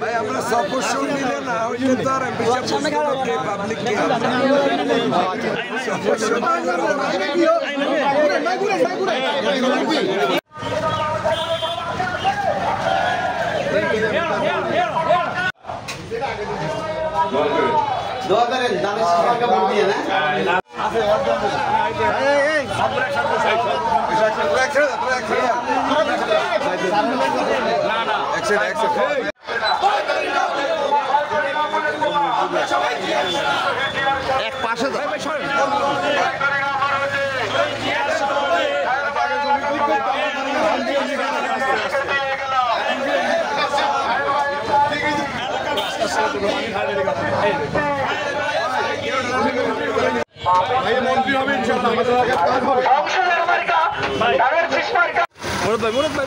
ভাই আমরা সপোর্ট মিলে না হইলে তো আর পাবলিক কে দোয়া করেন দানের সরকারকে ভোট দিয়ে না এক পাশে মন্ত্রী হবে ইনশাআল্লাহ আমাদের আগে কাজ হবে সংসদের মার্কা তাদের শেষ মার্কা মুরাদ ভাই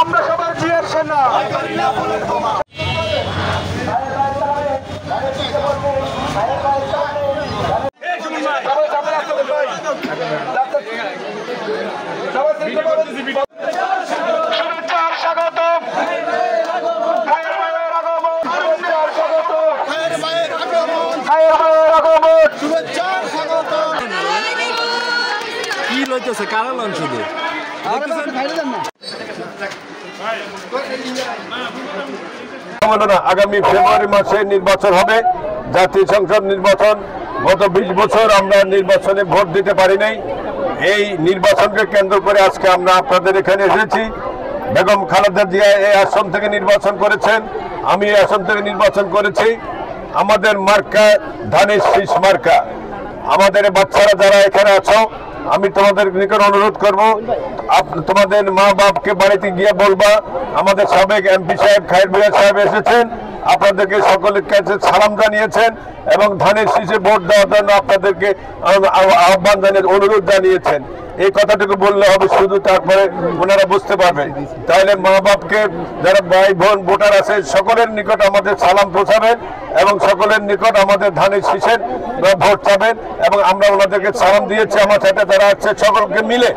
আমরা সবাই জিয়ার সেনা কি লইতেছে কারা লন শুধু আগামী ফেব্রুয়ারি মাসে নির্বাচন হবে, জাতীয় সংসদ নির্বাচন। গত 20 বছর আমরা নির্বাচনে ভোট দিতে পারি নাই। এই নির্বাচনকে কেন্দ্র করে আজকে আমরা আপনাদের এখানে এসেছি। বেগম খালেদা জিয়া এই আসন থেকে নির্বাচন করেছেন, আমি এই আসন থেকে নির্বাচন করেছি। আমাদের মার্কা ধানের শীষ মার্কা। আমাদের বাচ্চারা যারা এখানে আছো, আমি তোমাদের নিকট অনুরোধ করব, তোমাদের মা বাপকে বাড়িতে গিয়ে বলবা আমাদের সাবেক এমপি সাহেব খায়ের মিয়া সাহেব এসেছেন, আপনাদেরকে সকলের কাছে সালাম জানিয়েছেন এবং ধানের শীষে ভোট দেওয়ার জন্য আপনাদেরকে আহ্বান জানিয়ে অনুরোধ জানিয়েছেন। এই কথাটুকু বললে হবে শুধু, তারপরে ওনারা বুঝতে পারবে। তাহলে মা বাপকে যারা ভাই বোন ভোটার আছে সকলের নিকট আমাদের সালাম পৌঁছাবেন এবং সকলের নিকট আমাদের ধানের শীষের ভোট চাবেন এবং আমরা ওনাদেরকে সালাম দিয়েছি আমার সাথে যারা আছে সকলকে মিলে।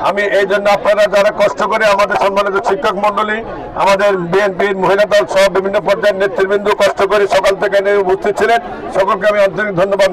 আমি এই জন্য আপনারা যারা কষ্ট করে আমাদের সম্মানিত শিক্ষক মন্ডলী, আমাদের বিএনপির মহিলা দল সহ বিভিন্ন পর্যায়ের নেতৃবৃন্দ কষ্ট করে সকাল থেকে উপস্থিত ছিলেন, সকলকে আমি আন্তরিক ধন্যবাদ।